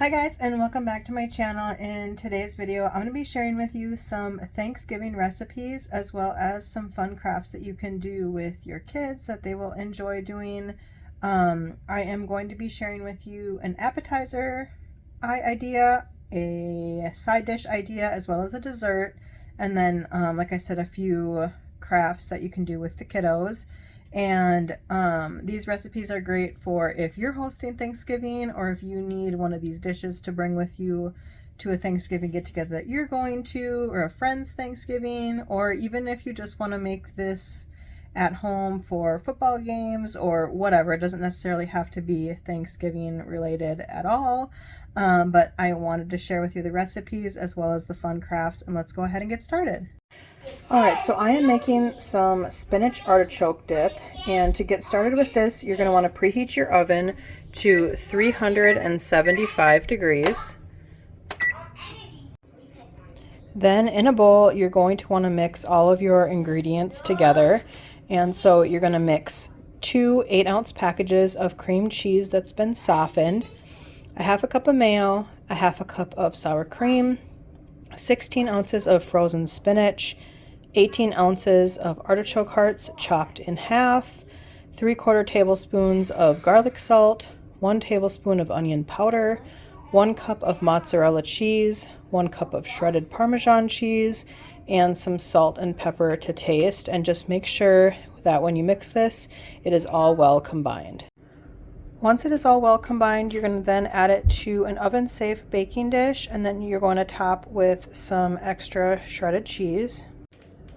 Hi guys, and welcome back to my channel. In today's video, I'm going to be sharing with you some Thanksgiving recipes as well as some fun crafts that you can do with your kids that they will enjoy doing. I am going to be sharing with you an appetizer idea, a side dish idea, as well as a dessert, and then like I said, a few crafts that you can do with the kiddos. And these recipes are great for if you're hosting Thanksgiving or if you need one of these dishes to bring with you to a Thanksgiving get together that you're going to, or a friend's Thanksgiving, or even if you just want to make this at home for football games or whatever. It doesn't necessarily have to be Thanksgiving related at all, but I wanted to share with you the recipes as well as the fun crafts, and let's go ahead and get started. Alright, so I am making some spinach artichoke dip, and to get started with this, you're going to want to preheat your oven to 375 degrees. Then in a bowl, you're going to want to mix all of your ingredients together, and so you're going to mix 2 8-ounce packages of cream cheese that's been softened, a half a cup of mayo, a half a cup of sour cream, 16 ounces of frozen spinach, 18 ounces of artichoke hearts chopped in half, 3/4 tablespoons of garlic salt, 1 tablespoon of onion powder, 1 cup of mozzarella cheese, 1 cup of shredded Parmesan cheese, and some salt and pepper to taste. And just make sure that when you mix this, it is all well combined. Once it is all well combined, you're going to then add it to an oven-safe baking dish, and then you're going to top with some extra shredded cheese.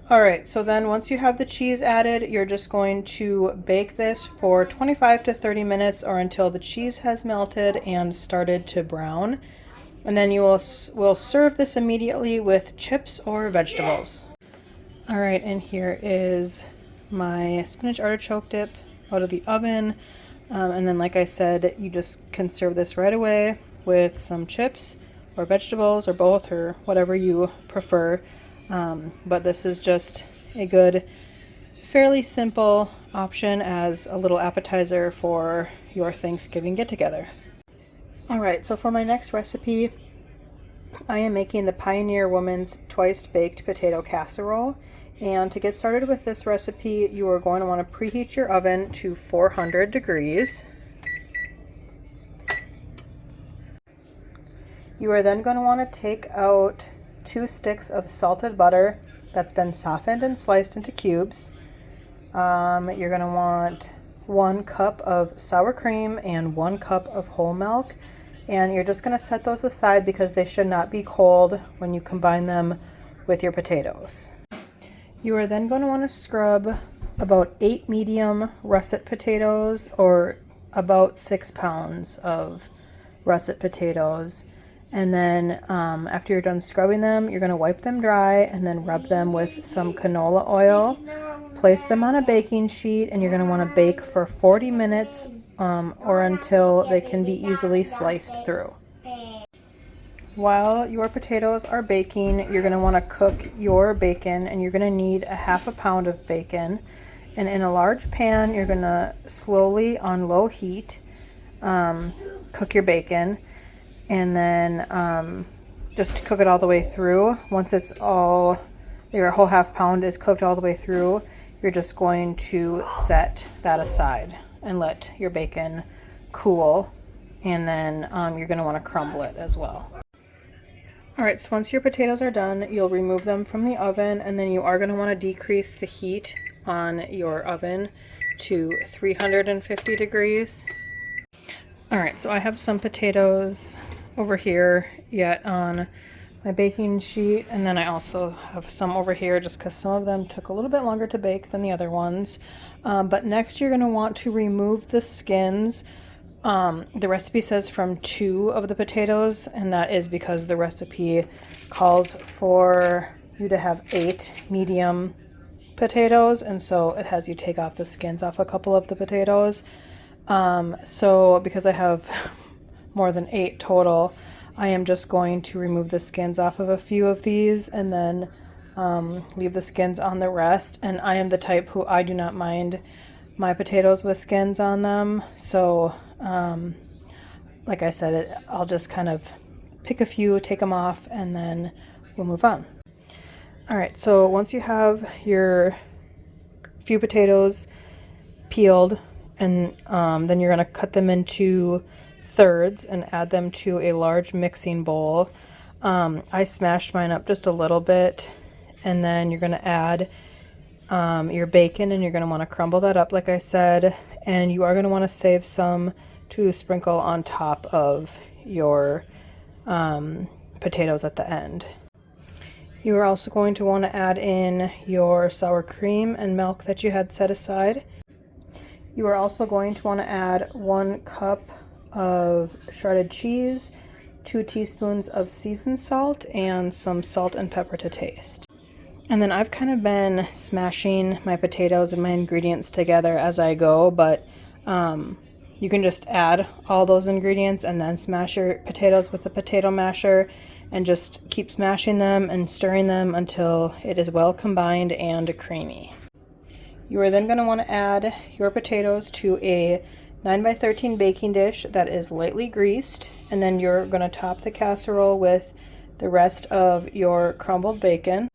Alright, so then once you have the cheese added, you're just going to bake this for 25 to 30 minutes or until the cheese has melted and started to brown. And then you will serve this immediately with chips or vegetables. Alright, and here is my spinach artichoke dip out of the oven. And then, like I said, you just can serve this right away with some chips or vegetables or both, or whatever you prefer. But this is just a good, fairly simple option as a little appetizer for your Thanksgiving get-together. Alright, so for my next recipe, I am making the Pioneer Woman's Twice Baked Potato Casserole. And to get started with this recipe, you are going to want to preheat your oven to 400 degrees. You are then going to want to take out 2 sticks of salted butter that's been softened and sliced into cubes. You're going to want 1 cup of sour cream and 1 cup of whole milk. And you're just going to set those aside because they should not be cold when you combine them with your potatoes. You are then going to want to scrub about 8 medium russet potatoes, or about 6 pounds of russet potatoes. And then after you're done scrubbing them, you're going to wipe them dry and then rub them with some canola oil. Place them on a baking sheet, and you're going to want to bake for 40 minutes or until they can be easily sliced through. While your potatoes are baking, you're going to want to cook your bacon, and you're going to need a half a pound of bacon. And in a large pan, you're going to slowly, on low heat, cook your bacon, and then just cook it all the way through. Once your whole half pound is cooked all the way through, you're just going to set that aside and let your bacon cool, and then you're going to want to crumble it as well. Alright, so once your potatoes are done, you'll remove them from the oven, and then you are going to want to decrease the heat on your oven to 350 degrees. Alright, so I have some potatoes over here yet on my baking sheet, and then I also have some over here just because some of them took a little bit longer to bake than the other ones. But next you're going to want to remove the skins. The recipe says from 2 of the potatoes, and that is because the recipe calls for you to have 8 medium potatoes, and so it has you take off the skins off a couple of the potatoes. So because I have more than 8 total, I am just going to remove the skins off of a few of these and then leave the skins on the rest. And I am the type who I do not mind my potatoes with skins on them, so like I said, I'll just kind of pick a few, take them off, and then we'll move on. All right, so once you have your few potatoes peeled, and then you're going to cut them into thirds and add them to a large mixing bowl. I smashed mine up just a little bit, and then you're going to add your bacon, and you're going to want to crumble that up like I said, and you are going to want to save some to sprinkle on top of your potatoes at the end. You are also going to want to add in your sour cream and milk that you had set aside. You are also going to want to add 1 cup of shredded cheese, 2 teaspoons of seasoned salt, and some salt and pepper to taste. And then I've kind of been smashing my potatoes and my ingredients together as I go, but you can just add all those ingredients and then smash your potatoes with a potato masher and just keep smashing them and stirring them until it is well combined and creamy. You are then going to want to add your potatoes to a 9x13 baking dish that is lightly greased, and then you're going to top the casserole with the rest of your crumbled bacon.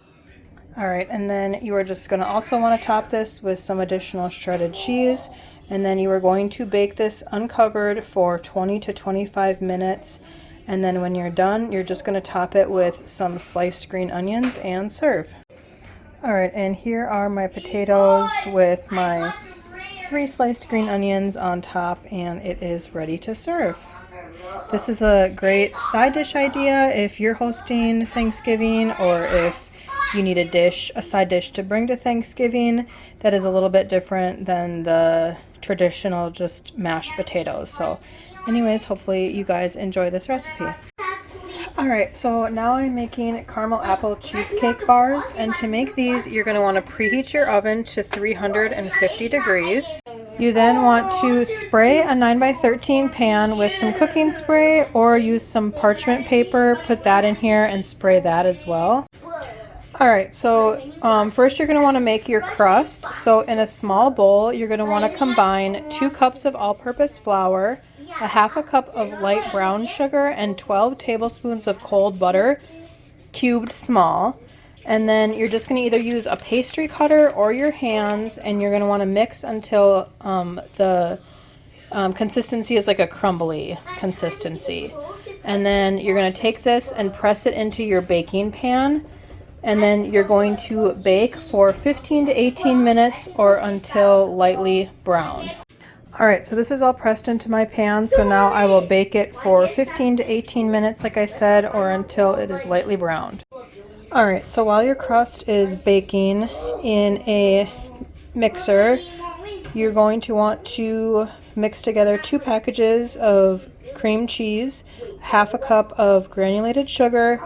Alright, and then you are just going to also want to top this with some additional shredded cheese, and then you are going to bake this uncovered for 20 to 25 minutes, and then when you're done, you're just going to top it with some sliced green onions and serve. Alright, and here are my potatoes with my 3 sliced green onions on top, and it is ready to serve. This is a great side dish idea if you're hosting Thanksgiving, or if you need a side dish to bring to Thanksgiving that is a little bit different than the traditional just mashed potatoes. So anyways, hopefully you guys enjoy this recipe. Alright, so now I'm making caramel apple cheesecake bars, and to make these you're going to want to preheat your oven to 350 degrees. You then want to spray a 9x13 pan with some cooking spray, or use some parchment paper, put that in here and spray that as well. Alright, so first you're going to want to make your crust. So in a small bowl, you're going to want to combine 2 cups of all-purpose flour, a half a cup of light brown sugar, and 12 tablespoons of cold butter, cubed small. And then you're just going to either use a pastry cutter or your hands, and you're going to want to mix until the consistency is like a crumbly consistency. And then you're going to take this and press it into your baking pan. And then you're going to bake for 15 to 18 minutes or until lightly browned. Alright, so this is all pressed into my pan, so now I will bake it for 15 to 18 minutes, like I said, or until it is lightly browned. Alright, so while your crust is baking in a mixer, you're going to want to mix together 2 packages of cream cheese, half a cup of granulated sugar,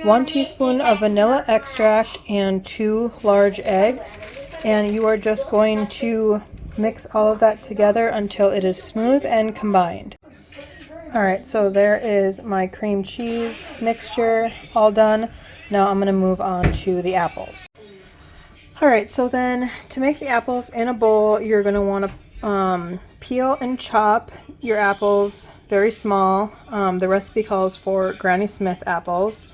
1 teaspoon of vanilla extract, and 2 large eggs. And you are just going to mix all of that together until it is smooth and combined. Alright, so there is my cream cheese mixture all done. Now I'm going to move on to the apples. Alright, so then to make the apples in a bowl, you're going to want to peel and chop your apples very small. The recipe calls for Granny Smith apples.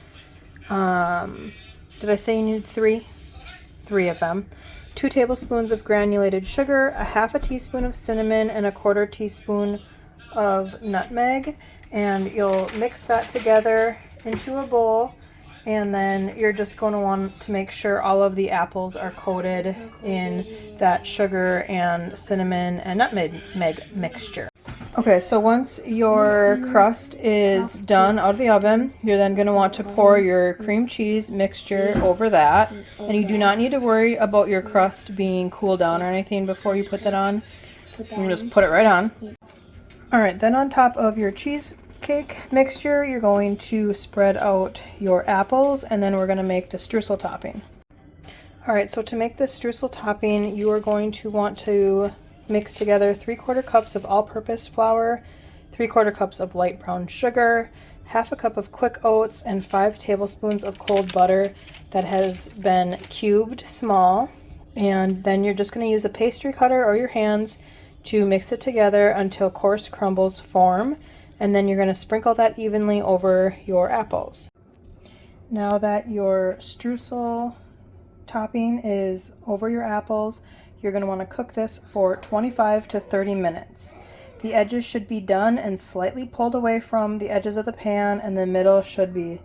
Did I say you need 3? 3 of them. 2 tablespoons of granulated sugar, a half a teaspoon of cinnamon, and a 1/4 teaspoon of nutmeg. And you'll mix that together into a bowl, and then you're just going to want to make sure all of the apples are coated in that sugar and cinnamon and nutmeg mixture. Okay, so once your crust is done out of the oven, you're then going to want to pour your cream cheese mixture over that. And you do not need to worry about your crust being cooled down or anything before you put that on. You can just put it right on. Alright, then on top of your cheesecake mixture, you're going to spread out your apples, and then we're going to make the streusel topping. Alright, so to make the streusel topping, you are going to want to mix together 3/4 cups of all-purpose flour, 3/4 cups of light brown sugar, half a cup of quick oats, and 5 tablespoons of cold butter that has been cubed small. And then you're just going to use a pastry cutter or your hands to mix it together until coarse crumbles form. and then you're going to sprinkle that evenly over your apples. Now that your streusel topping is over your apples, you're going to want to cook this for 25 to 30 minutes. The edges should be done and slightly pulled away from the edges of the pan, and the middle should be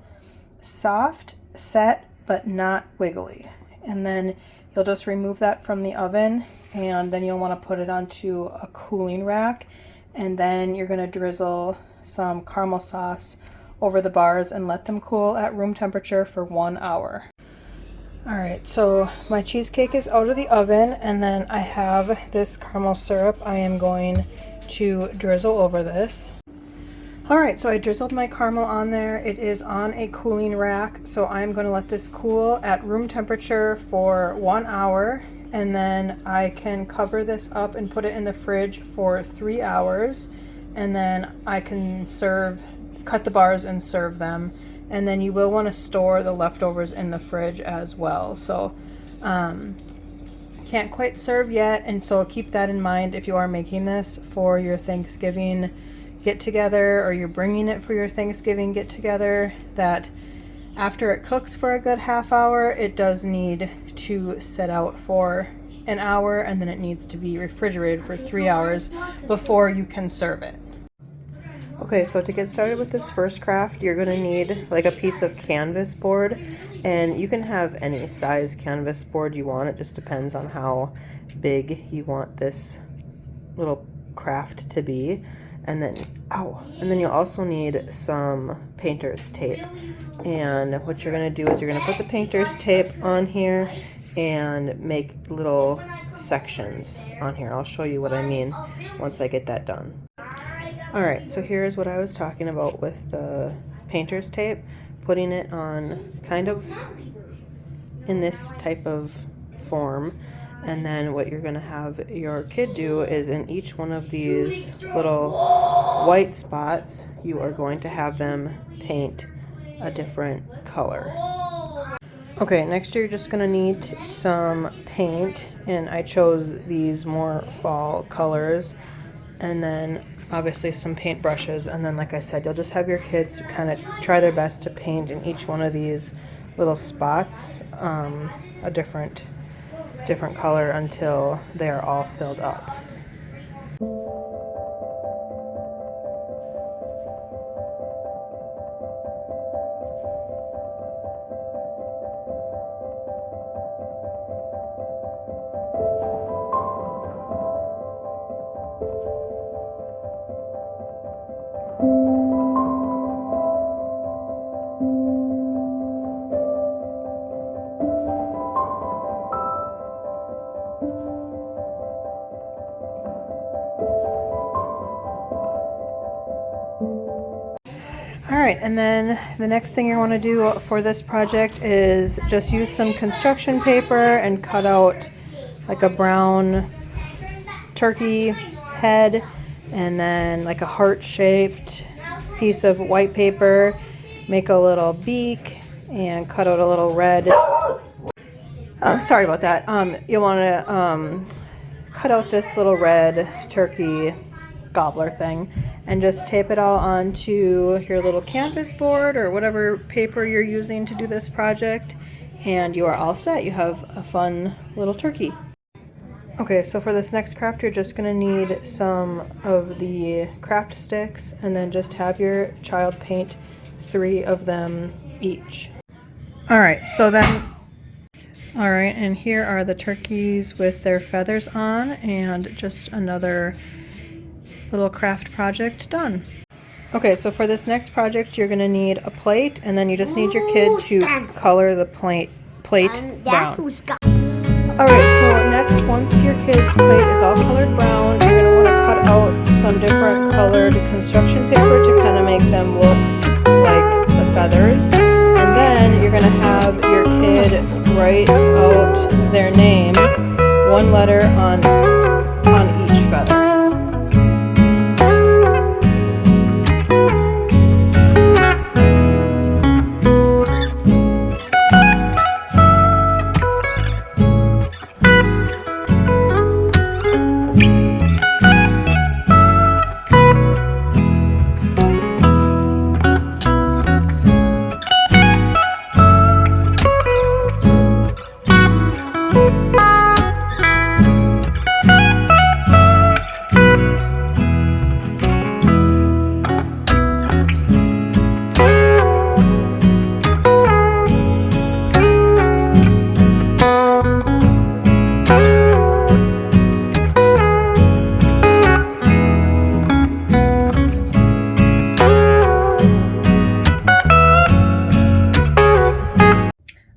soft, set, but not wiggly. And then you'll just remove that from the oven, and then you'll want to put it onto a cooling rack, and then you're going to drizzle some caramel sauce over the bars and let them cool at room temperature for 1 hour. Alright, so my cheesecake is out of the oven, and then I have this caramel syrup I am going to drizzle over this. Alright, so I drizzled my caramel on there. It is on a cooling rack, so I'm going to let this cool at room temperature for 1 hour, and then I can cover this up and put it in the fridge for 3 hours, and then I can cut the bars and serve them. And then you will want to store the leftovers in the fridge as well. So can't quite serve yet, and so keep that in mind if you are making this for your Thanksgiving get together, or you're bringing it for your Thanksgiving get together, that after it cooks for a good half hour, it does need to sit out for an hour, and then it needs to be refrigerated for 3 hours before you can serve it. Okay, so to get started with this first craft, you're going to need like a piece of canvas board, and you can have any size canvas board you want. It just depends on how big you want this little craft to be. And then you'll also need some painter's tape. And what you're going to do is you're going to put the painter's tape on here and make little sections on here. I'll show you what I mean once I get that done. Alright, so here's what I was talking about with the painter's tape. Putting it on kind of in this type of form. And then what you're going to have your kid do is in each one of these little white spots, you are going to have them paint a different color. Okay, next you're just going to need some paint, and I chose these more fall colors, and then obviously some paint brushes, and then like I said, you'll just have your kids kind of try their best to paint in each one of these little spots a different color until they're all filled up. Alright, and then the next thing you want to do for this project is just use some construction paper and cut out like a brown turkey head, and then like a heart-shaped piece of white paper. Make a little beak and cut out a little red. Sorry about that. You'll want to cut out this little red turkey gobbler thing and just tape it all onto your little canvas board or whatever paper you're using to do this project, and you are all set. You have a fun little turkey. Okay, so for this next craft, you're just going to need some of the craft sticks, and then just have your child paint 3 of them each. Alright, and here are the turkeys with their feathers on, and just another little craft project done. Okay, so for this next project, you're going to need a plate, and then you just need your kid to color the plate brown. Alright, so next, once your kid's plate is all colored brown, you're going to want to cut out some different colored construction paper to kind of make them look like the feathers. And then you're going to have your kid write out their name, one letter on each feather.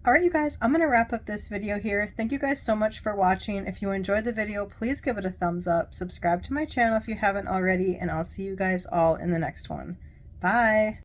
Alright you guys, I'm going to wrap up this video here. Thank you guys so much for watching. If you enjoyed the video, please give it a thumbs up. Subscribe to my channel if you haven't already, and I'll see you guys all in the next one. Bye!